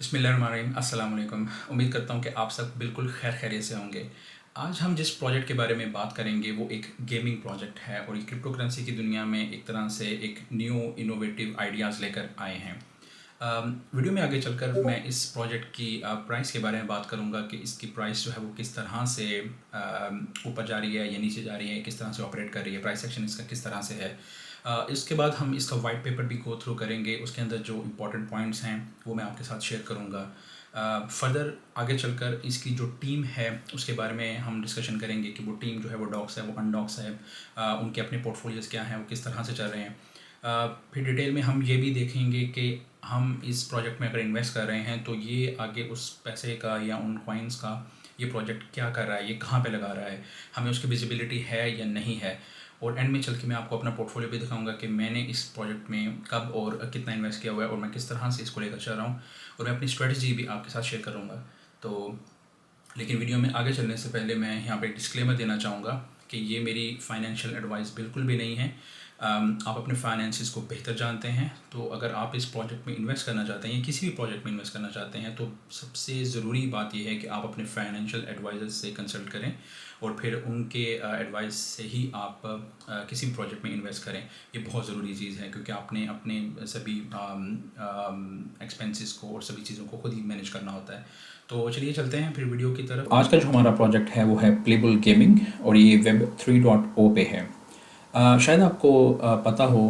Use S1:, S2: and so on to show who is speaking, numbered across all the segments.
S1: बिस्मिल्लाहिर्रहमानिर्रहीम, अस्सलाम वालेकुम। उम्मीद करता हूँ कि आप सब बिल्कुल खैर खैरियत से होंगे। आज हम जिस प्रोजेक्ट के बारे में बात करेंगे वो एक गेमिंग प्रोजेक्ट है और ये क्रिप्टो करेंसी की दुनिया में एक तरह से एक न्यू इनोवेटिव आइडियाज़ लेकर आए हैं। वीडियो में आगे चलकर मैं इस प्रोजेक्ट की प्राइस के बारे में बात करूँगा कि इसकी प्राइस जो है वो किस तरह से ऊपर जा रही है या नीचे जा रही है, किस तरह से ऑपरेट कर रही है, प्राइस एक्शन इसका किस तरह से है। इसके बाद हम इसका वाइट पेपर भी गो थ्रू करेंगे, उसके अंदर जो इम्पोर्टेंट पॉइंट्स हैं वो मैं आपके साथ शेयर करूँगा। फर्दर आगे चलकर इसकी जो टीम है उसके बारे में हम डिस्कशन करेंगे कि वो टीम जो है वो डॉक्स है, वो अनडॉक्स है, उनके अपने पोर्टफोलियोज़ क्या हैं, वो किस तरह से चल रहे हैं। फिर डिटेल में हम ये भी देखेंगे कि हम इस प्रोजेक्ट में अगर इन्वेस्ट कर रहे हैं तो ये आगे उस पैसे का या उन कॉइन्स का ये प्रोजेक्ट क्या कर रहा है, ये कहाँ पे लगा रहा है, हमें उसकी विजिबिलिटी है या नहीं है। और एंड में चल के मैं आपको अपना पोर्टफोलियो भी दिखाऊंगा कि मैंने इस प्रोजेक्ट में कब और कितना इन्वेस्ट किया हुआ है और मैं किस तरह से इसको लेकर चल रहा हूँ, और मैं अपनी स्ट्रेटजी भी आपके साथ शेयर करूँगा। तो लेकिन वीडियो में आगे चलने से पहले मैं यहाँ पे डिस्क्लेमर देना चाहूँगा कि ये मेरी फाइनेंशियल एडवाइस बिल्कुल भी नहीं है। आप अपने फाइनेंसिस को बेहतर जानते हैं, तो अगर आप इस प्रोजेक्ट में इन्वेस्ट करना चाहते हैं या किसी भी प्रोजेक्ट में इन्वेस्ट करना चाहते हैं तो सबसे ज़रूरी बात यह है कि आप अपने फाइनेंशियल एडवाइज़र से कंसल्ट करें और फिर उनके एडवाइस से ही आप किसी भी प्रोजेक्ट में इन्वेस्ट करें। ये बहुत ज़रूरी चीज़ है क्योंकि आपने अपने सभी एक्सपेंसेस को और सभी चीज़ों को खुद ही मैनेज करना होता है। तो चलिए चलते हैं फिर वीडियो की तरफ। आज का जो हमारा प्रोजेक्ट है वो है प्लेबल गेमिंग और ये Web3.o पे है। शायद आपको पता हो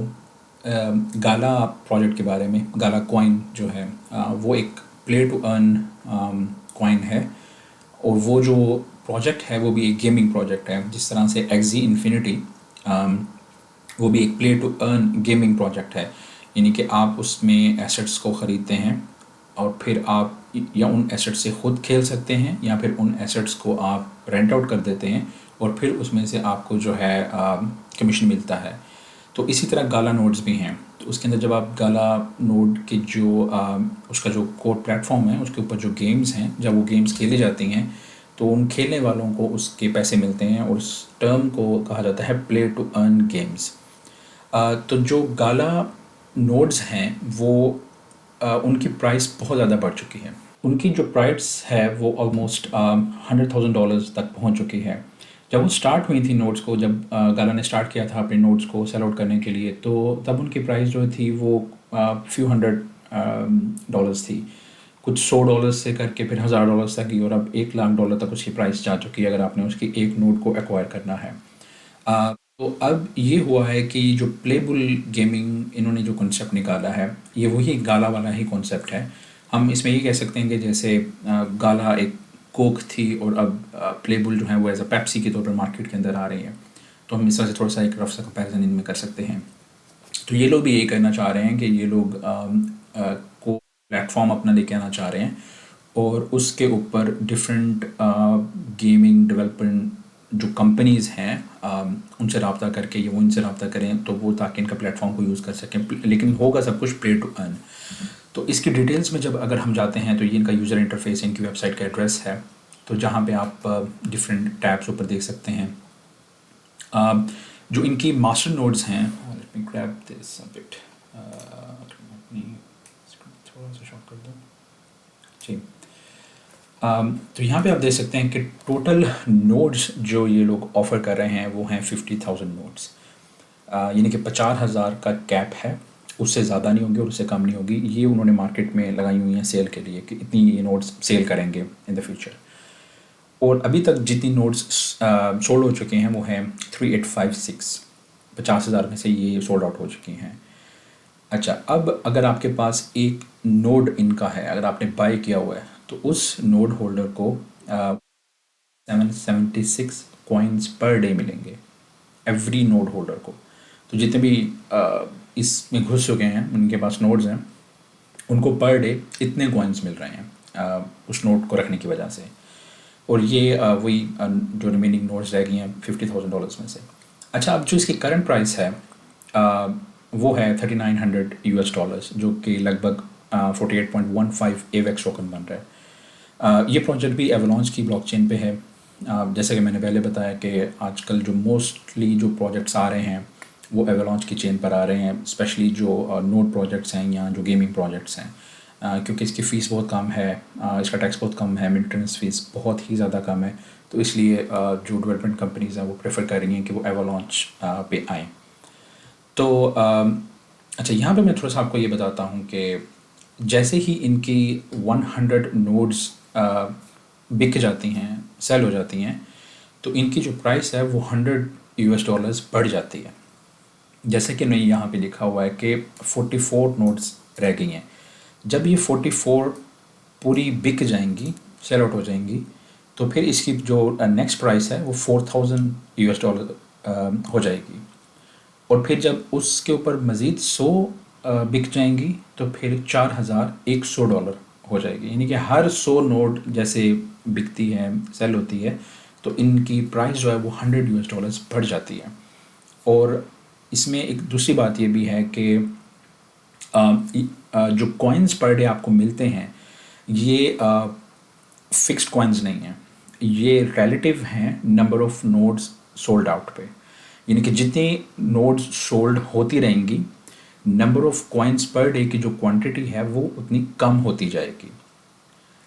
S1: गाला प्रोजेक्ट के बारे में। गाला कॉइन जो है वो एक प्ले टू अर्न कॉइन है और वो जो प्रोजेक्ट है वो भी एक गेमिंग प्रोजेक्ट है। जिस तरह से एक्जी इन्फिनिटी वो भी एक play to earn gaming project है, यानी कि आप उसमें एसेट्स को ख़रीदते हैं और फिर आप या उन एसेट्स से ख़ुद खेल सकते हैं या फिर उन एसेट्स को आप रेंट आउट कर देते हैं और फिर उसमें से आपको जो है कमीशन मिलता है। तो इसी तरह गाला नोड्स भी हैं। तो उसके अंदर जब आप गाला नोड के जो उसका जो कोर प्लेटफॉर्म है उसके ऊपर जो गेम्स हैं, जब वो गेम्स खेली जाती हैं तो उन खेलने वालों को उसके पैसे मिलते हैं और उस टर्म को कहा जाता है प्ले टू अर्न गेम्स। तो जो गाला नोड्स हैं वो उनकी प्राइस बहुत ज़्यादा बढ़ चुकी है। उनकी जो प्राइस है वो ऑलमोस्ट $100,000 तक पहुंच चुकी है। जब वो स्टार्ट हुई थी नोट्स को, जब गाला ने स्टार्ट किया था अपने नोट्स को सेल आउट करने के लिए, तो तब उनकी प्राइस जो थी वो फ्यू हंड्रेड डॉलर्स थी, कुछ $100 से करके फिर $1000 तक की, और अब $1,00,000 तक उसकी प्राइस जा चुकी है अगर आपने उसकी एक नोट को एक्वायर करना है। तो अब ये हुआ है कि जो प्लेबल गेमिंग इन्होंने जो कॉन्सेप्ट निकाला है ये वही गाला वाला ही कॉन्सेप्ट है। हम इसमें ये कह सकते हैं कि जैसे गाला एक कोक थी और अब प्लेबल जो है वो एज अ पेप्सी के तौर पर मार्केट के अंदर आ रही है। तो हम इस तरह से थोड़ा सा एक रफ सा कंपैरिजन इनमें कर सकते हैं। तो ये लोग भी यही करना चाह रहे हैं कि ये लोग को प्लेटफॉर्म अपना लेके आना चाह रहे हैं और उसके ऊपर डिफरेंट गेमिंग डेवलपमेंट जो कंपनीज़ हैं उनसे रब्ता करके ये वो इनसे रब्ता करें तो वो ताकि इनका प्लेटफॉर्म को यूज़ कर सकें, लेकिन होगा सब कुछ प्ले टू अर्न। तो इसकी डिटेल्स में जब अगर हम जाते हैं तो ये इनका यूज़र इंटरफेस, इनकी वेबसाइट का एड्रेस है, तो जहाँ पे आप डिफरेंट टैब्स ऊपर देख सकते हैं। जो इनकी मास्टर नोड्स हैं, let me grab this a bit, अपनी थोड़ा सा शॉर्ट कर दो जी। तो यहाँ पे आप देख सकते हैं कि टोटल नोड्स जो ये लोग ऑफ़र कर रहे हैं वो हैं 50,000 नोड्स, यानी कि 50,000 का कैप है, उससे ज़्यादा नहीं होंगे और उससे कम नहीं होगी। ये उन्होंने मार्केट में लगाई हुई हैं सेल के लिए कि इतनी ये नोड्स सेल करेंगे इन द फ्यूचर। और अभी तक जितनी नोड्स सोल्ड हो चुके हैं वो हैं 3856, 50,000 में से ये सोल्ड आउट हो चुकी हैं। अच्छा, अब अगर आपके पास एक नोड इनका है, अगर आपने बाय किया हुआ है तो उस नोड होल्डर को 776 कॉइन्स पर डे मिलेंगे एवरी नोड होल्डर को। तो जितने भी इसमें घुस चुके हैं उनके पास नोड्स हैं उनको पर डे इतने कॉइन्स मिल रहे हैं उस नोड को रखने की वजह से। और ये वही जो रिमेनिंग नोड्स रह गई हैं $50,000 में से। अच्छा, अब जो इसकी करंट प्राइस है वो है $3,900 जो कि लगभग 48.15 AVAX टोकन बन रहा है। ये प्रोजेक्ट भी एवलॉन्च की ब्लॉकचेन पे है। जैसे कि मैंने पहले बताया कि आजकल जो मोस्टली जो प्रोजेक्ट्स आ रहे हैं वो एवलॉन्च की चेन पर आ रहे हैं, स्पेशली जो नोड प्रोजेक्ट्स हैं या जो गेमिंग प्रोजेक्ट्स हैं। क्योंकि इसकी फ़ीस बहुत कम है, इसका टैक्स बहुत कम है, मेंटेनेंस फ़ीस बहुत ही ज़्यादा कम है। तो इसलिए जो डेवलपमेंट कंपनीज़ हैं वो प्रेफर कर रही हैं कि वो एवलांच पे आएँ। तो अच्छा, यहाँ पे मैं थोड़ा सा आपको ये बताता हूँ कि जैसे ही इनकी 100 नोड्स बिक जाती हैं, सेल हो जाती हैं, तो इनकी जो प्राइस है वो $100 बढ़ जाती है। जैसे कि नहीं यहाँ पे लिखा हुआ है कि 44 नोट्स रह गई हैं। जब ये 44 पूरी बिक जाएंगी, सेल आउट हो जाएंगी, तो फिर इसकी जो नेक्स्ट प्राइस है वो $4000 हो जाएगी। और फिर जब उसके ऊपर मज़ीद 100 बिक जाएंगी तो फिर $4100 हो जाएगी। यानी कि हर 100 नोट जैसे बिकती है, सेल होती है, तो इनकी प्राइस जो है वो $100 बढ़ जाती है। और इसमें एक दूसरी बात ये भी है कि जो कॉइन्स पर डे आपको मिलते हैं ये फिक्स्ड कॉइन्स नहीं हैं, ये रिलेटिव हैं number of nodes sold out पे। यानी कि जितनी नोड्स सोल्ड होती रहेंगी, number of coins per day की जो क्वांटिटी है वो उतनी कम होती जाएगी।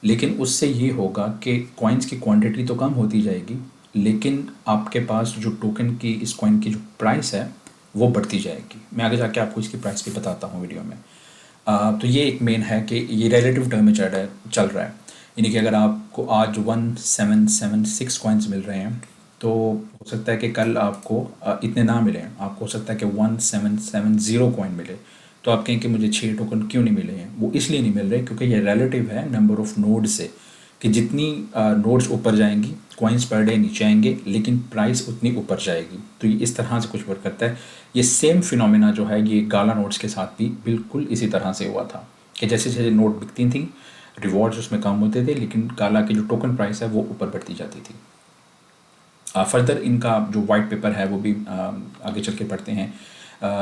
S1: लेकिन उससे ये होगा कि कॉइन्स की क्वांटिटी तो कम होती जाएगी, लेकिन आपके पास जो टोकन की, इस कॉइन की जो प्राइस है वो बढ़ती जाएगी। मैं आगे जाके आपको इसकी प्राइस भी बताता हूँ वीडियो में। तो ये एक मेन है कि ये रिलेटिव टर्म में चल रहा है। यानी कि अगर आपको आज 1776 कॉइन्स मिल रहे हैं, तो हो सकता है कि कल आपको इतने ना मिले, आपको हो सकता है कि 1770 कॉइन मिले। तो आप कहें कि मुझे 6 टोकन क्यों नहीं मिले हैं, वो इसलिए नहीं मिल रहे क्योंकि ये रिलेटिव है नंबर ऑफ नोड से, कि जितनी नोड्स ऊपर जाएंगी कॉइन्स पर डे नीचे आएंगे, लेकिन प्राइस उतनी ऊपर जाएगी। तो ये इस तरह से कुछ वर्क करता है। ये सेम फिनोमेना जो है ये गाला नोट्स के साथ भी बिल्कुल इसी तरह से हुआ था कि जैसे जैसे नोट बिकती थी, रिवॉर्ड्स उसमें कम होते थे, लेकिन गाला की जो टोकन प्राइस है वो ऊपर बढ़ती जाती थी। फर्दर इनका जो वाइट पेपर है वो भी आगे चल के पढ़ते हैं।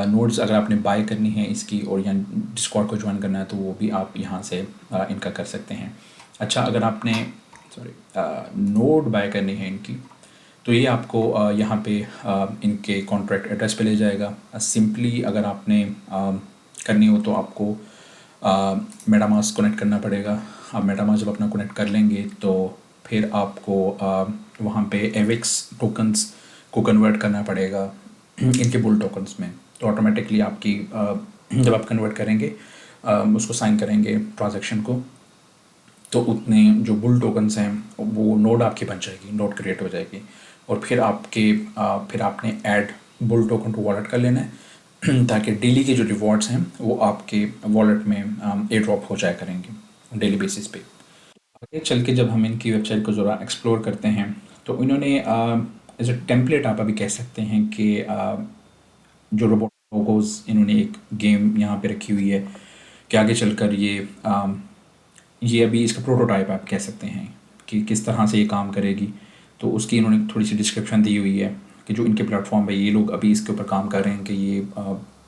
S1: नोट्स अगर आपने बाय करनी है इसकी और या डिस्कॉर्ड को ज्वाइन करना है तो वो भी आप यहाँ से इनका कर सकते हैं। अच्छा, अगर आपने नोट बाय करनी है इनकी, तो ये आपको यहाँ पे इनके कॉन्ट्रैक्ट एड्रेस पे ले जाएगा। सिंपली अगर आपने करनी हो तो आपको मेटामास्क कनेक्ट करना पड़ेगा। आप मेटामास्क जब अपना कनेक्ट कर लेंगे तो फिर आपको वहाँ पे एविक्स टोकन्स को कन्वर्ट करना पड़ेगा इनके बुल टोकन्स में। तो ऑटोमेटिकली आपकी जब आप कन्वर्ट करेंगे, उसको साइन करेंगे ट्रांजैक्शन को, तो उतने जो बुल टोकन्स हैं वो नोड आपकी बन जाएगी, नोड क्रिएट हो जाएगी। और फिर आपने add bull token to wallet कर लेना है ताकि डेली के जो रिवॉर्ड्स हैं वो आपके वॉलेट में एयर ड्रॉप हो जाया करेंगे डेली बेसिस पे। आगे चल के जब हम इनकी वेबसाइट को ज़रा एक्सप्लोर करते हैं तो इन्होंने एज अ टेम्पलेट आप अभी कह सकते हैं कि जो रोबोट लोगोस, इन्होंने एक गेम यहाँ पे रखी हुई है कि आगे चलकर ये अभी इसका प्रोटोटाइप आप कह सकते हैं कि किस तरह से ये काम करेगी। तो उसकी इन्होंने थोड़ी सी डिस्क्रिप्शन दी हुई है कि जो इनके प्लेटफॉर्म पे ये लोग अभी इसके ऊपर काम कर रहे हैं कि ये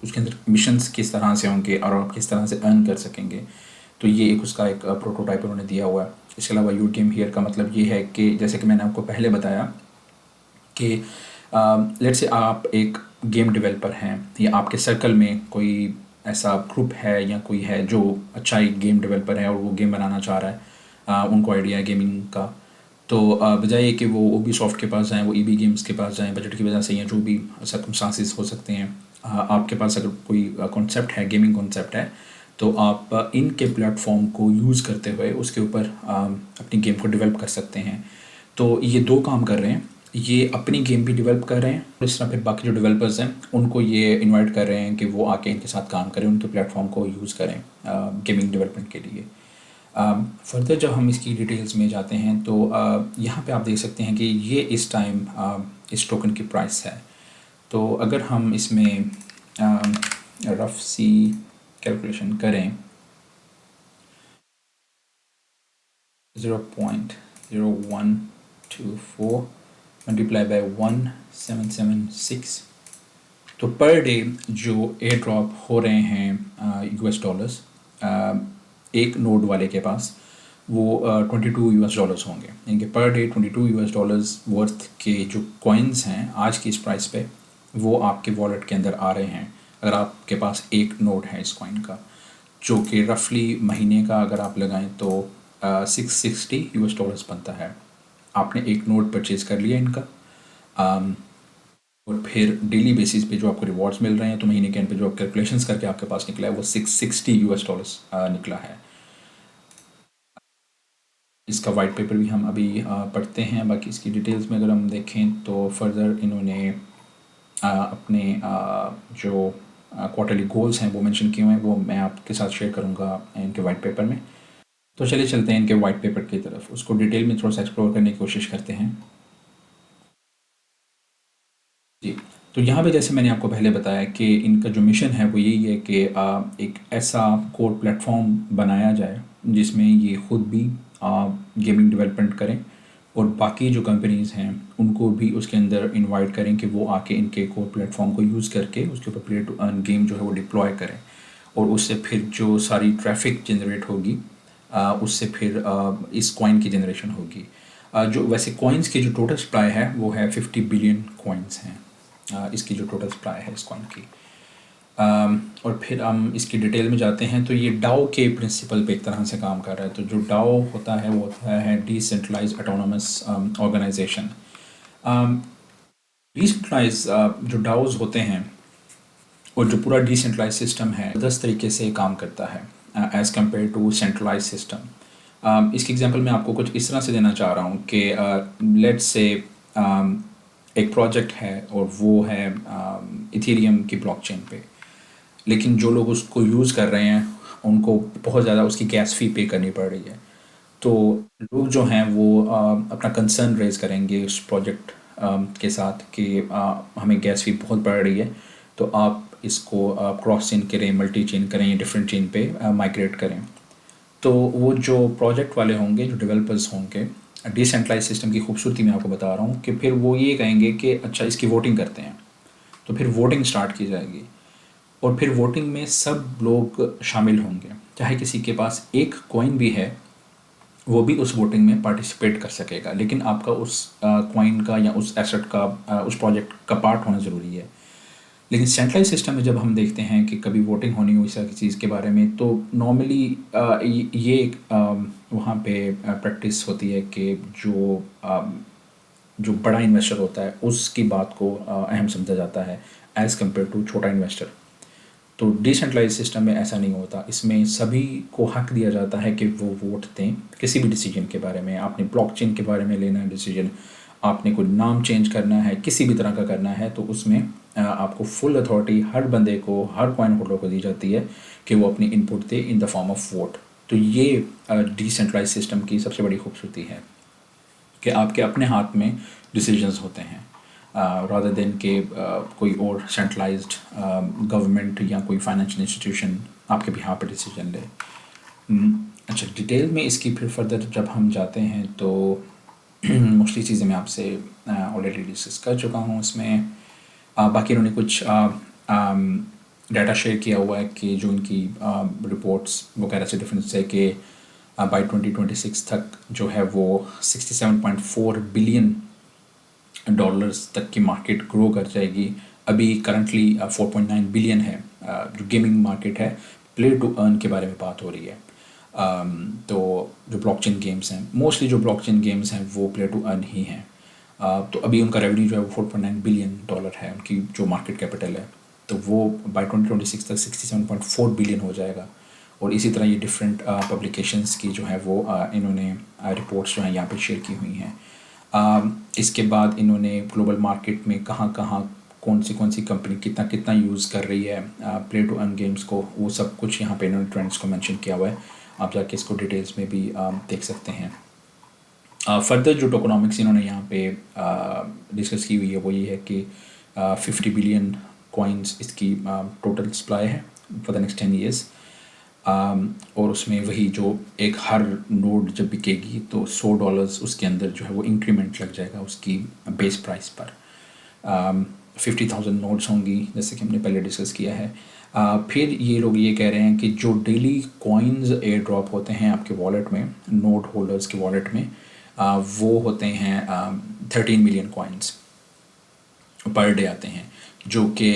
S1: उसके अंदर मिशंस किस तरह से होंगे और आप किस तरह से अर्न कर सकेंगे। तो ये एक उसका एक प्रोटोटाइप उन्होंने दिया हुआ है। इसके अलावा यू गेम हियर का मतलब ये है कि जैसे कि मैंने आपको पहले बताया कि लेट्स से आप एक गेम डेवलपर हैं या आपके सर्कल में कोई ऐसा ग्रुप है या कोई है जो अच्छा एक गेम डेवलपर है और वो गेम बनाना चाह रहा है, उनको आइडिया है गेमिंग का। तो बजाय कि वो Ubisoft के पास जाएँ, वो EB गेम्स के पास जाएँ बजट की वजह से, या जो भी सर्कमस्टांसेस हो सकते हैं, आपके पास अगर कोई कॉन्सेप्ट है, गेमिंग कॉन्सेप्ट है, तो आप इनके प्लेटफॉर्म को यूज़ करते हुए उसके ऊपर अपनी गेम को डेवलप कर सकते हैं। तो ये दो काम कर रहे हैं, ये अपनी गेम भी डेवलप कर रहे हैं और इस तरह फिर बाकी जो डेवलपर्स हैं उनको ये इनवाइट कर रहे हैं कि वो आके इनके साथ काम करें, उनके प्लेटफॉर्म को यूज़ करें गेमिंग डेवलपमेंट के लिए। फर्दर जब हम इसकी डिटेल्स में जाते हैं तो यहाँ पे आप देख सकते हैं कि ये इस टाइम इस टोकन की प्राइस है। तो अगर हम इसमें रफ सी कैलकुलेशन करें 0.0124 मल्टीप्लाई बाय 1776, तो पर डे जो एयर ड्रॉप हो रहे हैं US डॉलर्स एक नोड वाले के पास, वो $22 होंगे। यानी कि पर डे $22 वर्थ के जो कॉइन्स हैं आज की इस प्राइस पे, वो आपके वॉलेट के अंदर आ रहे हैं अगर आपके पास एक नोड है इस कॉइन का। जो कि रफली महीने का अगर आप लगाएं तो $660 बनता है। आपने एक नोट परचेज कर लिया इनका, और फिर डेली बेसिस पे जो आपको रिवॉर्ड्स मिल रहे हैं, तो महीने के एंड पे जो आप कैलकुलेशंस करके आपके पास निकला है वो $660 निकला है। इसका वाइट पेपर भी हम अभी पढ़ते हैं। बाकी इसकी डिटेल्स में अगर हम देखें तो फर्दर इन्होंने अपने जो क्वार्टरली गोल्स हैं वो मेंशन किए हुए हैं, वो मैं आपके साथ शेयर करूंगा इनके वाइट पेपर में। तो चलिए चलते हैं इनके वाइट पेपर की तरफ, उसको डिटेल में थोड़ा सा एक्सप्लोर करने की कोशिश करते हैं। जी, तो यहाँ पे जैसे मैंने आपको पहले बताया कि इनका जो मिशन है वो यही है कि एक ऐसा कोर प्लेटफॉर्म बनाया जाए जिसमें ये खुद भी गेमिंग डेवलपमेंट करें और बाकी जो कंपनीज़ हैं उनको भी उसके अंदर इनवाइट करें कि वो आके इनके कोर प्लेटफॉर्म को यूज़ करके उसके ऊपर प्ले टू अर्न गेम जो है वो डिप्लॉय करें, और उससे फिर जो सारी ट्रैफिक जनरेट होगी उससे फिर इस कॉइन की जनरेशन होगी। जो वैसे कॉइन्स की जो टोटल सप्लाई है वो है 50 बिलियन कॉइन्स हैं, इसकी जो टोटल सप्लाई है इस कॉइन की। और फिर हम इसकी डिटेल में जाते हैं तो ये डाओ के प्रिंसिपल पे एक तरह से काम कर रहा है। तो जो डाओ होता है वो होता है डिसेंट्रलाइज ऑटोनोमस ऑर्गेनाइजेशन। डिसेंट्रलाइज जो डाओज होते हैं और जो पूरा डिसेंट्रलाइज सिस्टम है 10 तरीके से काम करता है as compare to centralise system. इसकी एग्जांपल मैं आपको कुछ इस तरह से देना चाह रहा हूँ कि लेट्स से एक प्रोजेक्ट है और वो है इथेरियम की ब्लॉकचेन पे, लेकिन जो लोग उसको यूज़ कर रहे हैं उनको बहुत ज़्यादा उसकी गैस फ़ी पे करनी पड़ रही है। तो लोग जो हैं वो अपना कंसर्न रेज़ करेंगे उस प्रोजेक्ट के साथ कि हमें गैस फ़ी बहुत बढ़ रही है, तो आप इसको क्रॉस चेन करें, मल्टी चेन करें या डिफरेंट चेन पे माइग्रेट करें। तो वो जो प्रोजेक्ट वाले होंगे, जो डेवलपर्स होंगे, डिसेंट्रलाइज सिस्टम की खूबसूरती मैं आपको बता रहा हूँ कि फिर वो ये कहेंगे कि अच्छा इसकी वोटिंग करते हैं, तो फिर वोटिंग स्टार्ट की जाएगी और फिर वोटिंग में सब लोग शामिल होंगे, चाहे किसी के पास एक कॉइन भी है वो भी उस वोटिंग में पार्टिसिपेट कर सकेगा, लेकिन आपका उस कॉइन का या उस एसेट का उस प्रोजेक्ट का पार्ट होना ज़रूरी है। लेकिन सेंट्रलाइज सिस्टम में जब हम देखते हैं कि कभी वोटिंग होनी हो इस तरह की चीज़ के बारे में, तो नॉर्मली ये वहाँ पे प्रैक्टिस होती है कि जो बड़ा इन्वेस्टर होता है उसकी बात को अहम समझा जाता है एज़ कम्पेयर टू छोटा इन्वेस्टर। तो डिसेंट्रलाइज सिस्टम में ऐसा नहीं होता, इसमें सभी को हक दिया जाता है कि वो वोट दें किसी भी डिसीजन के बारे में। आपने ब्लॉकचेन के बारे में लेना है डिसीजन, आपने कोई नाम चेंज करना है, किसी भी तरह का करना है, तो उसमें आपको फुल अथॉरिटी हर बंदे को, हर कॉइन होल्डर को दी जाती है कि वो अपनी input they in the form of vote. तो ये डिसेंट्रलाइज सिस्टम की सबसे बड़ी खूबसूरती है कि आपके अपने हाथ में डिसीजंस होते हैं रादर देन के कोई और सेंट्रलाइज्ड गवर्नमेंट या कोई फाइनेंशियल इंस्टीट्यूशन आपके भी यहाँ पर डिसीजन ले। अच्छा, डिटेल में इसकी फिर फर्दर जब हम जाते हैं तो मोस्टली चीज़ें मैं आपसे ऑलरेडी डिस्कस कर चुका हूँ इसमें। बाकी इन्होंने कुछ डाटा शेयर किया हुआ है कि जो इनकी रिपोर्ट्स वगैरह से डिफरेंस है कि बाई 2026 तक जो है वो $67.4 बिलियन तक की मार्केट ग्रो कर जाएगी। अभी करंटली 4.9 बिलियन है। जो गेमिंग मार्केट है, प्ले टू अर्न के बारे में बात हो रही है। तो जो ब्लॉकचेन गेम्स हैं, मोस्टली जो ब्लॉकचेन गेम्स हैं वो प्ले टू अर्न ही हैं। तो अभी उनका रेवेन्यू जो है वो $4.9 बिलियन है, उनकी जो मार्केट कैपिटल है, तो वो बाय 2026 तक 67.4 बिलियन हो जाएगा। और इसी तरह ये डिफरेंट पब्लिकेशंस की जो है वो इन्होंने रिपोर्ट्स जो हैं यहाँ पे शेयर की हुई हैं। इसके बाद इन्होंने ग्लोबल मार्केट में कहाँ कहाँ कौन सी कंपनी कितना कितना यूज़ कर रही है प्ले टू अर्न गेम्स को, वो सब कुछ यहाँ पे इन्होंने ट्रेंड्स को मेंशन किया हुआ है। आप जाके इसको डिटेल्स में भी देख सकते हैं। फर्दर जो टोकोनॉमिक्स इन्होंने यहाँ पे डिस्कस की हुई है वो ये है कि 50 बिलियन कॉइन्स इसकी टोटल सप्लाई है फॉर द नेक्स्ट 10 ईयर्स। और उसमें वही जो एक हर नोड जब बिकेगी तो $100 उसके अंदर जो है वो इंक्रीमेंट लग जाएगा उसकी बेस प्राइस पर। 50,000 नोड्स होंगी जैसे कि हमने पहले डिस्कस किया है। फिर ये लोग ये कह रहे हैं कि जो डेली कॉइन्स एयर ड्रॉप होते हैं आपके वॉलेट में, नोड होल्डर्स के वॉलेट में, वो होते हैं 13 मिलियन कॉइन्स पर डे आते हैं, जो कि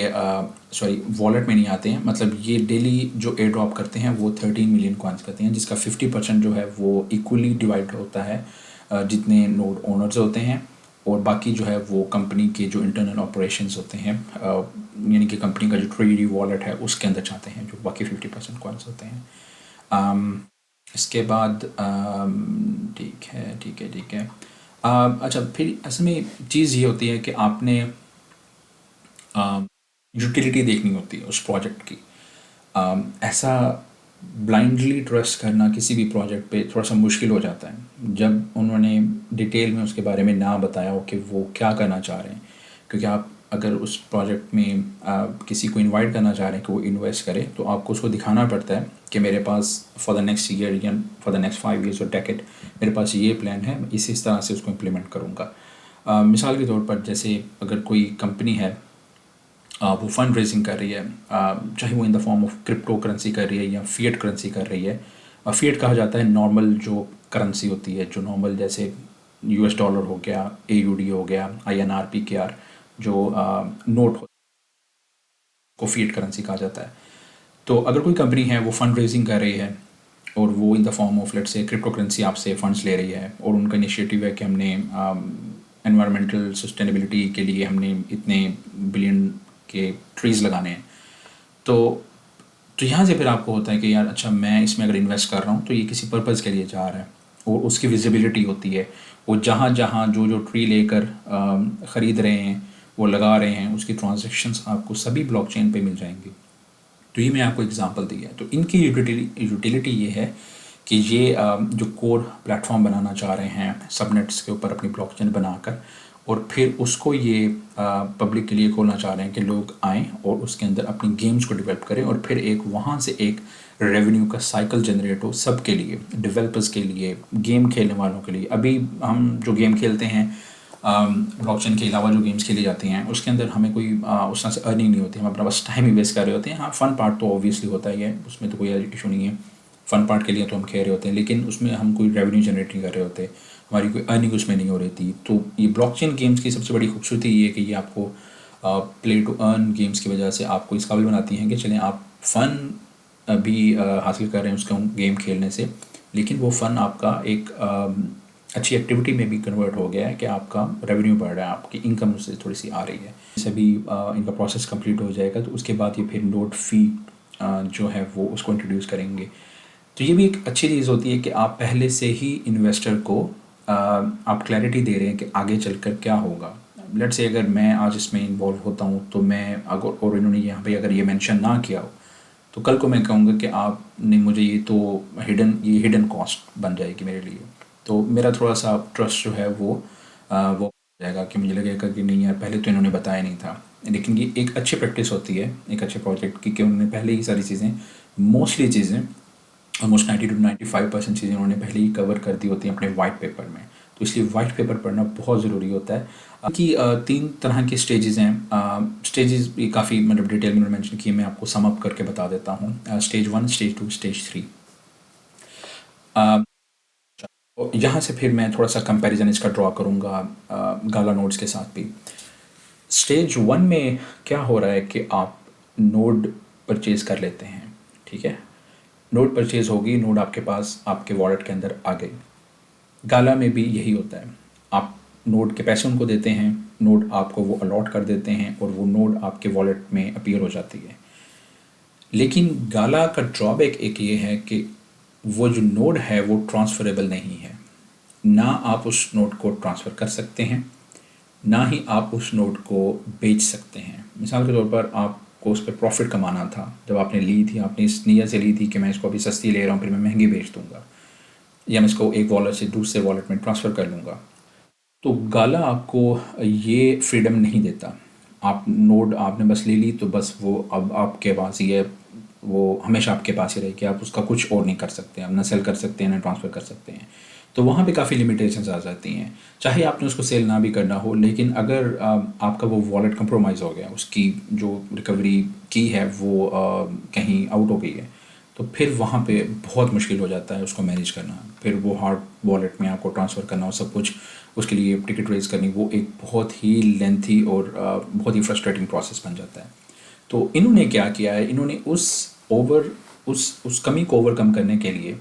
S1: सॉरी वॉलेट में नहीं आते हैं। मतलब ये डेली जो एयर ड्रॉप करते हैं वो 13 मिलियन कॉइन्स करते हैं, जिसका 50% जो है वो इक्वली डिवाइड होता है जितने नोड ओनर्स होते हैं, और बाकी जो है वो कंपनी के जो इंटरनल ऑपरेशंस होते हैं, यानी कि कंपनी का जो ट्रेडी वॉलेट है उसके अंदर जाते हैं जो बाकी 50% कॉइन्स होते हैं। इसके बाद ठीक है ठीक है ठीक है। अच्छा, फिर असल में चीज़ ये होती है कि आपने यूटिलिटी देखनी होती है उस प्रोजेक्ट की। ऐसा ब्लाइंडली ट्रस्ट करना किसी भी प्रोजेक्ट पे थोड़ा सा मुश्किल हो जाता है जब उन्होंने डिटेल में उसके बारे में ना बताया हो कि वो क्या करना चाह रहे हैं। क्योंकि आप अगर उस प्रोजेक्ट में किसी को इनवाइट करना चाह रहे हैं कि वो इन्वेस्ट करे, तो आपको उसको दिखाना पड़ता है कि मेरे पास फॉर द नेक्स्ट ईयर या फॉर द नेक्स्ट 5 ईयर्स और डेकेड मेरे पास ये प्लान है, मैं इस तरह से उसको इम्प्लीमेंट करूँगा। मिसाल के तौर पर जैसे अगर कोई कंपनी है, वो फंड रेजिंग कर रही है, चाहे वो in the form of crypto currency कर रही है या फिएट करेंसी कर रही है। फिएट कहा जाता है नॉर्मल जो करेंसी होती है, जो नॉर्मल जैसे यूएस डॉलर हो गया, एयूडी हो गया, आईएनआर, पीकेआर, जो नोट को फिएट करेंसी कहा जाता है। तो अगर कोई कंपनी है वो फंड रेजिंग कर रही है और वो in the form of let's say crypto currency आपसे फंड्स ले रही है, और उनका इनिशिएटिव है कि हमने एनवायरमेंटल सस्टेनेबिलिटी के लिए हमने इतने बिलियन के ट्रीज़ लगाने हैं, तो यहाँ से फिर आपको होता है कि यार अच्छा, मैं इसमें अगर इन्वेस्ट कर रहा हूँ तो ये किसी पर्पज़ के लिए जा रहा है, और उसकी विजिबिलिटी होती है। वो जहाँ जहाँ जो जो ट्री लेकर ख़रीद रहे हैं, वो लगा रहे हैं, उसकी ट्रांजैक्शंस आपको सभी ब्लॉकचेन पे मिल जाएंगी। तो ये मैं आपको एग्जांपल दिया है। तो इनकी यूटिलिटी ये है कि ये जो कोर प्लेटफॉर्म बनाना चाह रहे हैं सबनेट्स के ऊपर अपनी ब्लॉकचेन बनाकर, और फिर उसको ये पब्लिक के लिए खोलना चाह रहे हैं कि लोग आएँ और उसके अंदर अपनी गेम्स को डेवलप करें, और फिर एक वहाँ से एक रेवेन्यू का साइकिल जनरेट हो सबके लिए, डेवलपर्स के लिए, गेम खेलने वालों के लिए। अभी हम जो गेम खेलते हैं, ब्लॉकचेन के अलावा जो गेम्स खेली जाती हैं उसके अंदर हमें कोई उस तरह से अर्निंग नहीं होती, हम अपना बस टाइम ही वेस्ट कर रहे होते हैं। हाँ, फ़न पार्ट तो ऑब्वियसली होता ही है, उसमें तो कोई इशू नहीं है, फ़न पार्ट के लिए तो हम खेल रहे होते हैं, लेकिन उसमें हम कोई रेवेन्यू जनरेट नहीं कर रहे होते, हमारी कोई अर्निंग उसमें नहीं हो रही थी। तो ये ब्लॉकचेन गेम्स की सबसे बड़ी खूबसूरती ये है कि ये आपको प्ले टू अर्न गेम्स की वजह से आपको इस काबिल बनाती हैं कि चलें आप फ़न भी हासिल कर रहे हैं उसका गेम खेलने से, लेकिन वो फ़न आपका एक अच्छी एक्टिविटी में भी कन्वर्ट हो गया है कि आपका रेवेन्यू बढ़ रहा है, आपकी इनकम उससे थोड़ी सी आ रही है। जैसे भी इनका प्रोसेस कंप्लीट हो जाएगा तो उसके बाद ये फिर नोड फ़ी जो है वो उसको इंट्रोड्यूस करेंगे। तो ये भी एक अच्छी चीज़ होती है कि आप पहले से ही इन्वेस्टर को आप क्लैरिटी दे रहे हैं कि आगे चलकर क्या होगा। लेट्स से अगर मैं आज इसमें इन्वॉल्व होता हूँ तो मैं अगर, और इन्होंने यहाँ पे अगर ये मेंशन ना किया हो, तो कल को मैं कहूँगा कि आपने मुझे ये तो हिडन कॉस्ट बन जाएगी मेरे लिए। तो मेरा थोड़ा सा ट्रस्ट जो है वो हो जाएगा कि मुझे लगेगा कि नहीं यार, पहले तो इन्होंने बताया नहीं था। लेकिन ये एक अच्छी प्रैक्टिस होती है एक अच्छे प्रोजेक्ट की कि उन्होंने पहले ही सारी चीज़ें, मोस्टली चीज़ें, ऑलमोस्ट 90 to 95% चीज़ें उन्होंने पहले ही कवर कर दी होती हैं अपने वाइट पेपर में। तो इसलिए वाइट पेपर पढ़ना बहुत ज़रूरी होता है कि 3 तरह के स्टेजेस हैं। स्टेजेस ये काफ़ी मतलब डिटेल में मेंशन किए, मैं आपको सम अप करके बता देता हूँ। Stage 1, stage 2, stage 3। यहाँ से फिर मैं थोड़ा सा कंपैरिजन इसका ड्रॉ करूँगा गाला नोड्स के साथ भी। स्टेज 1 में क्या हो रहा है कि आप नोड परचेज़ कर लेते हैं, ठीक है। नोड परचेज़ होगी, नोड आपके पास आपके वॉलेट के अंदर आ गई। गाला में भी यही होता है, आप नोड के पैसे उनको देते हैं, नोड आपको वो अलॉट कर देते हैं और वो नोड आपके वॉलेट में अपीयर हो जाती है। लेकिन गाला का ड्रॉबैक एक ये है कि वो जो नोड है वो ट्रांसफ़रेबल नहीं है। ना आप उस नोड को ट्रांसफ़र कर सकते हैं, ना ही आप उस नोड को बेच सकते हैं। मिसाल के तौर पर आपको उस पर प्रॉफिट कमाना था, जब आपने ली थी, आपने इस नीयत से ली थी कि मैं इसको अभी सस्ती ले रहा हूँ, फिर मैं महंगी बेच दूँगा, या मैं इसको एक वॉलेट से दूसरे वॉलेट में ट्रांसफ़र कर लूँगा। तो गाला आपको ये फ्रीडम नहीं देता। आप नोड आपने बस ले ली तो बस वो अब आपके पास ही है, वो हमेशा आपके पास ही रहेगी, आप उसका कुछ और नहीं कर सकते, आप ना सेल कर सकते हैं ना ट्रांसफ़र कर सकते हैं। तो वहाँ पे काफ़ी लिमिटेशंस आ जाती हैं। चाहे आपने उसको सेल ना भी करना हो, लेकिन अगर आपका वो वॉलेट कंप्रोमाइज़ हो गया, उसकी जो रिकवरी की है वो कहीं आउट हो गई है, तो फिर वहाँ पे बहुत मुश्किल हो जाता है उसको मैनेज करना, फिर वो हार्ड वॉलेट में आपको ट्रांसफ़र करना और सब कुछ, उसके लिए टिकट रेज़ करनी, वो एक बहुत ही लेंथी और बहुत ही फ्रस्ट्रेटिंग प्रोसेस बन जाता है। तो इन्होंने क्या किया है, इन्होंने उस कमी को ओवरकम करने के लिए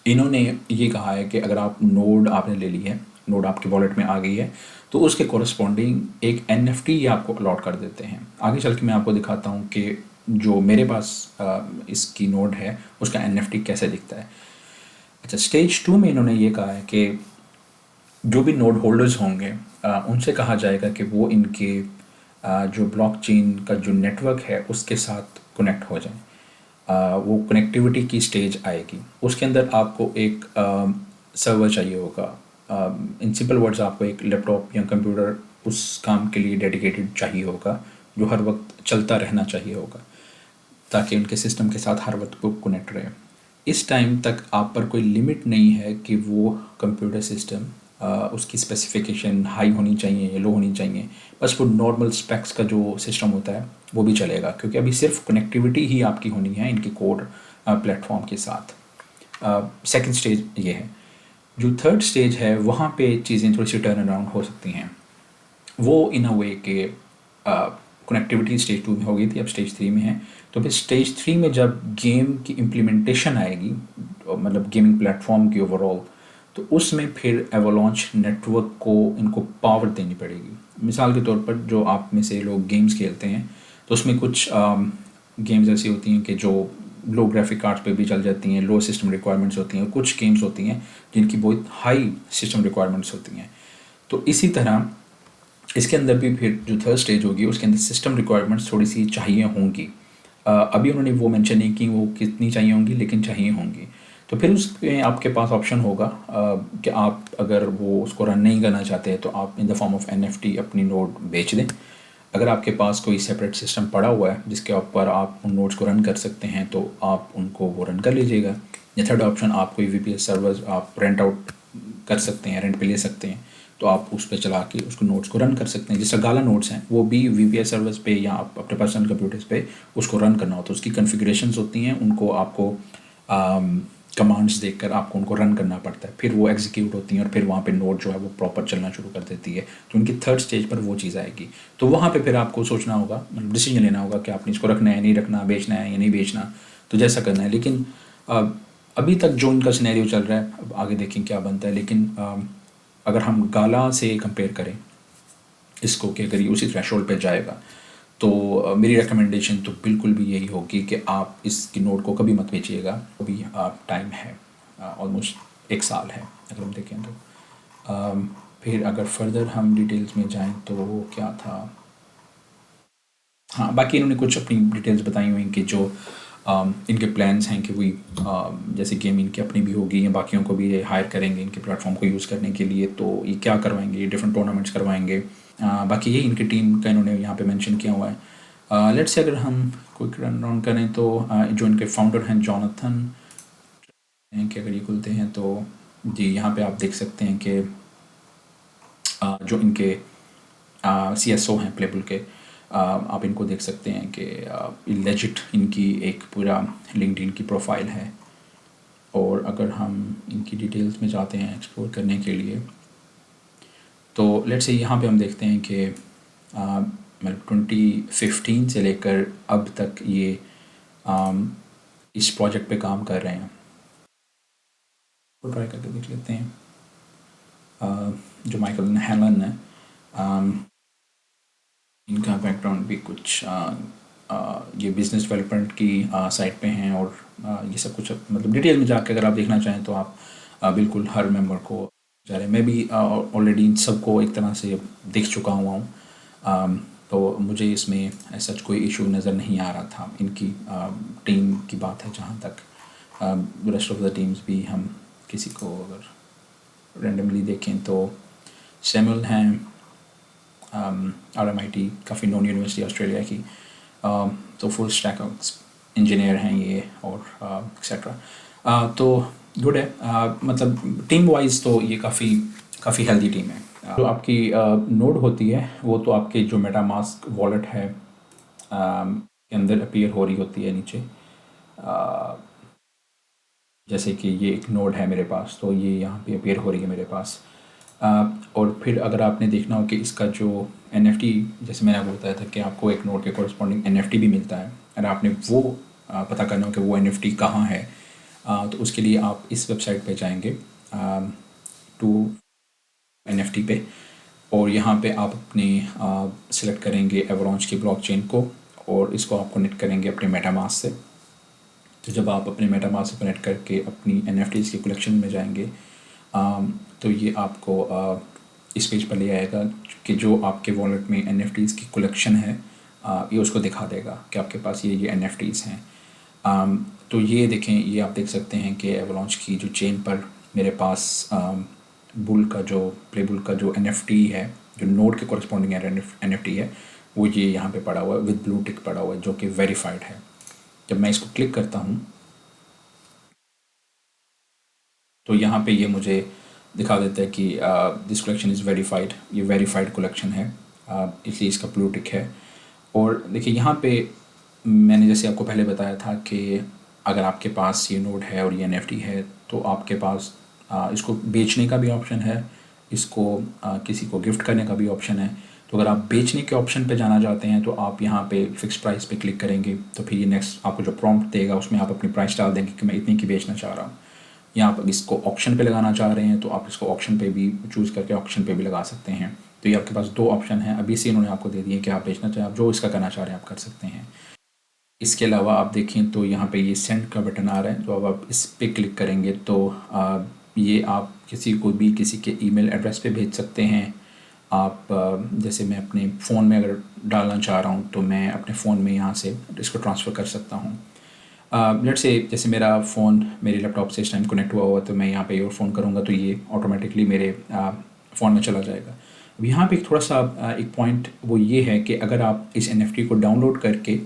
S1: इन्होंने ये कहा है कि अगर आप नोड आपने ले ली है, नोड आपके वॉलेट में आ गई है, तो उसके कॉरस्पॉन्डिंग एक एनएफटी ये आपको अलॉट कर देते हैं। आगे चल के मैं आपको दिखाता हूँ कि जो मेरे पास इसकी नोड है उसका एनएफटी कैसे दिखता है। अच्छा, स्टेज 2 में इन्होंने ये कहा है कि जो भी नोड होल्डर्स होंगे उनसे कहा जाएगा कि वो इनके जो ब्लॉकचेन का जो नेटवर्क है उसके साथ कनेक्ट हो जाएं। वो कनेक्टिविटी की स्टेज आएगी, उसके अंदर आपको एक सर्वर चाहिए होगा। इन सिंपल वर्ड्स आपको एक लैपटॉप या कंप्यूटर उस काम के लिए डेडिकेटेड चाहिए होगा, जो हर वक्त चलता रहना चाहिए होगा, ताकि उनके सिस्टम के साथ हर वक्त वो कनेक्ट रहे। इस टाइम तक आप पर कोई लिमिट नहीं है कि वो कंप्यूटर सिस्टम उसकी स्पेसिफिकेशन हाई होनी चाहिए या लो होनी चाहिए, बस वो नॉर्मल स्पेक्स का जो सिस्टम होता है वो भी चलेगा, क्योंकि अभी सिर्फ कनेक्टिविटी ही आपकी होनी है इनके कोड प्लेटफॉर्म के साथ। सेकंड स्टेज ये है। जो थर्ड स्टेज है वहाँ पे चीज़ें थोड़ी सी टर्न अराउंड हो सकती हैं। वो इन अ वे के कनेक्टिविटी स्टेज 2 में हो गई थी, अब स्टेज 3 में है। तो फिर स्टेज 3 में जब गेम की इम्प्लीमेंटेशन आएगी, मतलब गेमिंग प्लेटफॉर्म की ओवरऑल, तो उसमें फिर एवलॉन्च नेटवर्क को इनको पावर देनी पड़ेगी। मिसाल के तौर पर जो आप में से लोग गेम्स खेलते हैं तो उसमें कुछ गेम्स ऐसी होती हैं कि जो लो ग्राफिक कार्ड्स पे भी चल जाती हैं, लो सिस्टम रिक्वायरमेंट्स होती हैं, और कुछ गेम्स होती हैं जिनकी बहुत हाई सिस्टम रिक्वायरमेंट्स होती हैं। तो इसी तरह इसके अंदर भी फिर जो थर्ड स्टेज होगी उसके अंदर सिस्टम रिक्वायरमेंट्स थोड़ी सी चाहिए होंगी। अभी उन्होंने वो मेंशन नहीं की वो कितनी चाहिए होंगी, लेकिन चाहिए होंगी। तो फिर उसमें आपके पास ऑप्शन होगा कि आप अगर वो उसको रन नहीं करना चाहते हैं तो आप in the form of NFT अपनी नोड बेच दें। अगर आपके पास कोई सेपरेट सिस्टम पड़ा हुआ है जिसके ऊपर आप उन नोड्स को रन कर सकते हैं तो आप उनको वो रन कर लीजिएगा। या थर्ड ऑप्शन, आप कोई वीपीएस सर्वर आप रेंट आउट कर सकते हैं, रेंट पे ले सकते हैं, तो आप उस पर चला के उसको नोड्स को रन कर सकते हैं। जिस तरह गाला नोड्स हैं वो भी वीपीएस सर्वर्स पे या आप अपने पर्सनल कंप्यूटर्स पे उसको रन करना होता है, उसकी कॉन्फ़िगरेशंस होती हैं, उनको आपको कमांड्स देकर आपको उनको रन करना पड़ता है, फिर वो एग्जीक्यूट होती हैं और फिर वहाँ पे नोड जो है वो प्रॉपर चलना शुरू कर देती है। तो उनकी थर्ड स्टेज पर वो चीज़ आएगी, तो वहाँ पे फिर आपको सोचना होगा, मतलब डिसीजन लेना होगा कि आपने इसको रखना है नहीं रखना, बेचना है या नहीं बेचना, तो जैसा करना है। लेकिन अभी तक जो उनका सिनेरियो चल रहा है, अब आगे देखें क्या बनता है। लेकिन अगर हम गाला से कंपेयर करें इसको कि अगर ये उसी थ्रेशोल्ड पे जाएगा तो मेरी रिकमेंडेशन तो बिल्कुल भी यही होगी कि आप इसकी नोट को कभी मत बेचिएगा। अभी टाइम है, ऑलमोस्ट 1 साल है अगर हम देखें तो। फिर अगर फर्दर हम डिटेल्स में जाएं तो क्या था, हाँ बाकी इन्होंने कुछ अपनी डिटेल्स बताई हुई कि जो इनके प्लान्स हैं कि वही जैसे गेम इनकी अपनी भी होगी या बाकियों को भी ये हायर करेंगे इनके प्लेटफॉर्म को यूज़ करने के लिए, तो ये क्या करवाएंगे, डिफरेंट टूर्नामेंट्स करवाएंगे। बाकी ये इनकी टीम का इन्होंने यहाँ पे मेंशन किया हुआ है। लेट्स से अगर हम क्विक रन डाउन करें तो जो इनके फाउंडर हैं जॉनथन हैं कि अगर ये खुलते हैं तो जी यहाँ पे आप देख सकते हैं कि जो इनके CSO हैं प्लेबल के, आप इनको देख सकते हैं कि लेजिट इनकी एक पूरा लिंक्डइन की प्रोफाइल है। और अगर हम इनकी डिटेल्स में जाते हैं एक्सप्लोर करने के लिए तो लेट्स से यहाँ पे हम देखते हैं कि मतलब 2015 से लेकर अब तक ये इस प्रोजेक्ट पे काम कर रहे हैं। तो ट्राई करके देख लेते हैं। जो माइकल हेलन है, इनका बैकग्राउंड भी कुछ ये बिज़नेस डेवलपमेंट की साइड पे हैं और ये सब कुछ मतलब डिटेल में जाके अगर आप देखना चाहें तो आप बिल्कुल हर मेंबर को जा रहे हैं। मैं भी ऑलरेडी इन सबको एक तरह से देख चुका हुआ हूँ, तो मुझे इसमें ऐसा कोई इशू नज़र नहीं आ रहा था। इनकी टीम की बात है जहाँ तक, रेस्ट ऑफ द टीम्स भी हम किसी को अगर रेंडमली देखें तो सैमुअल हैं, RMIT काफ़ी नोन यूनिवर्सिटी ऑस्ट्रेलिया की, तो फुल स्टैक इंजीनियर हैं ये और एक्सेट्रा। तो गुड है, मतलब टीम वाइज तो ये काफ़ी हेल्दी टीम है। जो आपकी नोड होती है वो तो आपके जो मेटामास्क वॉलेट है के अंदर अपीयर हो रही होती है नीचे। जैसे कि ये एक नोड है मेरे पास, तो ये यहाँ पे अपीयर हो रही है मेरे पास। और फिर अगर आपने देखना हो कि इसका जो NFT, जैसे मैंने आपको बताया था कि आपको एक नोड के कॉरस्पॉन्डिंग NFT भी मिलता है, अगर आपने वो पता करना हो कि वो NFT कहाँ है, तो उसके लिए आप इस वेबसाइट पे जाएंगे टू NFT पे, और यहाँ पे आप अपने सिलेक्ट करेंगे एवलॉन्च की ब्लॉकचेन को, और इसको आप कनेक्ट करेंगे अपने मेटामास्क से। तो जब आप अपने मेटामास्क से कनेक्ट करके अपनी NFTs की कलेक्शन में जाएंगे, तो ये आपको इस पेज पर ले आएगा कि जो आपके वॉलेट में NFTs की कलेक्शन है, ये उसको दिखा देगा कि आपके पास ये NFTs हैं। तो ये देखें, ये आप देख सकते हैं कि एवलॉन्च की जो चेन पर मेरे पास बुल का जो प्ले बुल का जो NFT है, जो नोड के कॉरस्पॉन्डिंग NFT है, वो ये यहाँ पे पड़ा हुआ है विद ब्लू टिक पड़ा हुआ है, जो कि वेरीफाइड है। जब मैं इसको क्लिक करता हूँ तो यहाँ पे ये मुझे दिखा देता है कि दिस कलेक्शन इज़ वेरीफाइड, ये वेरीफाइड कलेक्शन है, इसलिए इसका ब्लू टिक है। और देखिए यहाँ पे मैंने जैसे आपको पहले बताया था कि अगर आपके पास ये नोड है और ये NFT है, तो आपके पास इसको बेचने का भी ऑप्शन है, इसको किसी को गिफ्ट करने का भी ऑप्शन है। तो अगर आप बेचने के ऑप्शन पे जाना चाहते हैं तो आप यहाँ पे फिक्स प्राइस पे क्लिक करेंगे, तो फिर ये नेक्स्ट आपको जो प्रॉम्प्ट देगा उसमें आप अपनी प्राइस डाल देंगे कि मैं इतनी की बेचना चाह रहा हूँ। या आप इसको ऑप्शन पे लगाना चाह रहे हैं तो आप इसको ऑप्शन पे भी चूज़ करके ऑप्शन पे भी लगा सकते हैं। तो ये आपके पास दो ऑप्शन हैं, अभी से इन्होंने आपको दे दिए कि आप बेचना चाहें, आप जो इसका करना चाह रहे हैं आप कर सकते हैं। इसके अलावा आप देखें तो यहाँ पे ये सेंड का बटन आ रहा है, तो अब आप इस पे क्लिक करेंगे तो ये आप किसी को भी किसी के ईमेल एड्रेस पे भेज सकते हैं। आप जैसे मैं अपने फ़ोन में अगर डालना चाह रहा हूँ तो मैं अपने फ़ोन में यहाँ से इसको ट्रांसफ़र कर सकता हूँ। लेट से जैसे मेरा फ़ोन मेरे लैपटॉप से इस टाइम कनेक्ट हुआ तो मैं यहाँ पे ईयरफोन करूँगा तो ये ऑटोमेटिकली मेरे फ़ोन में चला जाएगा। अब यहाँ पे एक थोड़ा सा एक पॉइंट वो ये है कि अगर आप इस NFT को डाउनलोड करके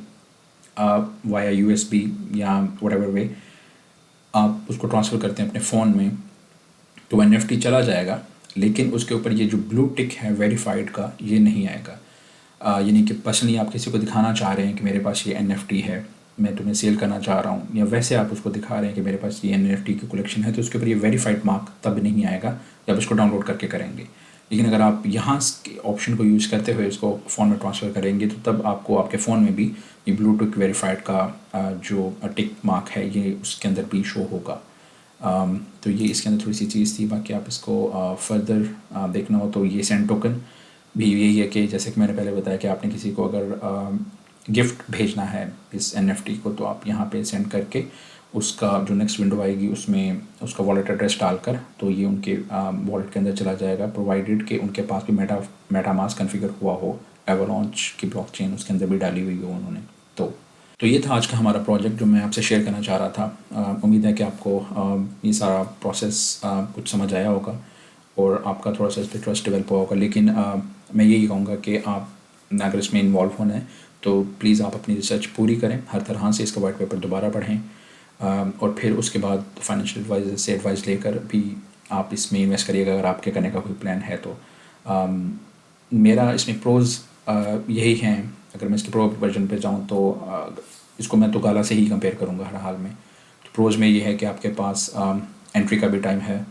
S1: वाया USB या व्हाटएवर वे आप उसको ट्रांसफ़र करते हैं अपने फ़ोन में, तो NFT चला जाएगा, लेकिन उसके ऊपर ये जो ब्लू टिक है वेरीफाइड का, ये नहीं आएगा। यानी कि पर्सनली आप किसी को दिखाना चाह रहे हैं कि मेरे पास ये NFT है, मैं तुम्हें सेल करना चाह रहा हूँ, या वैसे आप उसको दिखा रहे हैं कि मेरे पास ये NFT की कलेक्शन है, तो उसके ऊपर ये वेरीफाइड मार्क तब नहीं आएगा जब इसको डाउनलोड करके करेंगे। लेकिन अगर आप यहाँ के ऑप्शन को यूज़ करते हुए इसको फ़ोन में ट्रांसफ़र करेंगे तो तब आपको आपके फ़ोन में भी ये ब्लू टिक वेरीफाइड का जो टिक मार्क है ये उसके अंदर भी शो होगा। तो ये इसके अंदर थोड़ी सी चीज़ थी। बाकी आप इसको फर्दर देखना हो तो ये सेंड टोकन भी यही है कि जैसे कि मैंने पहले बताया कि आपने किसी को अगर गिफ्ट भेजना है इस NFT को, तो आप यहाँ पे सेंड करके उसका जो नेक्स्ट विंडो आएगी उसमें उसका वॉलेट एड्रेस डालकर तो ये उनके वॉलेट के अंदर चला जाएगा, प्रोवाइडेड कि उनके पास भी मेटामास्क कॉन्फ़िगर हुआ हो, एवलॉन्च की ब्लॉकचेन उसके अंदर भी डाली हुई हो उन्होंने। तो ये था आज का हमारा प्रोजेक्ट जो मैं आपसे शेयर करना चाह रहा था। उम्मीद है कि आपको ये सारा प्रोसेस कुछ समझ आया होगा और आपका थोड़ा सा इस पर ट्रस्ट डेवलप हुआ होगा। लेकिन मैं यही कहूँगा कि आप अगर इसमें इन्वॉल्व होना है तो प्लीज़ आप अपनी रिसर्च पूरी करें, हर तरह से इसका वाइट पेपर दोबारा पढ़ें, और फिर उसके बाद फाइनेंशियल एडवाइज़र से एडवाइस लेकर भी आप इसमें इन्वेस्ट करिएगा अगर आपके करने का कोई प्लान है तो। मेरा इसमें प्रोज़ यही हैं। अगर मैं इसके प्रो वर्जन पे जाऊँ तो इसको मैं तो गाला से ही कंपेयर करूँगा हर हाल में। तो प्रोज़ में ये है कि आपके पास एंट्री का भी टाइम है।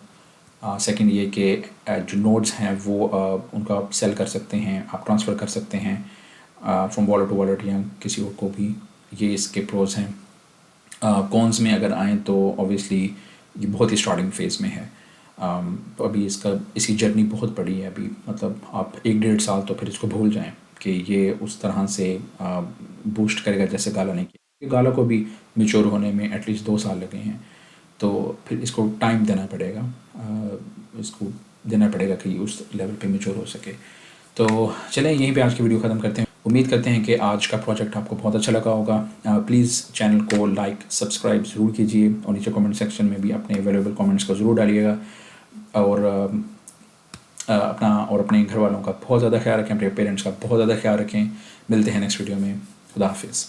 S1: सेकंड ये कि जो नोड्स हैं वो उनका आप सेल कर सकते हैं, आप ट्रांसफ़र कर सकते हैं फ्रॉम वॉलेट टू वॉलेट या किसी और को भी। ये इसके प्रोज़ हैं। कॉन्स में अगर आएँ तो ऑब्वियसली ये बहुत ही स्टार्टिंग फेज़ में है। तो अभी इसकी जर्नी बहुत बड़ी है अभी, मतलब आप 1-1.5 साल तो फिर इसको भूल जाएं कि ये उस तरह से बूस्ट करेगा जैसे गाला नहीं किया। गाला को भी मैच्योर होने में एटलीस्ट 2 साल लगे हैं, तो फिर इसको टाइम देना पड़ेगा, इसको देना पड़ेगा कि उस लेवल पे मैच्योर हो सके। तो चलें यहीं पे आज की वीडियो ख़त्म करते हैं। उम्मीद करते हैं कि आज का प्रोजेक्ट आपको बहुत अच्छा लगा होगा। प्लीज़ चैनल को लाइक सब्सक्राइब ज़रूर कीजिए और नीचे कमेंट सेक्शन में भी अपने वैल्यूएबल कमेंट्स को ज़रूर डालिएगा। और अपना और अपने घर वालों का बहुत ज़्यादा ख्याल रखें, अपने पेरेंट्स का बहुत ज़्यादा ख्याल रखें। मिलते हैं नेक्स्ट वीडियो में। खुदा हाफिज़।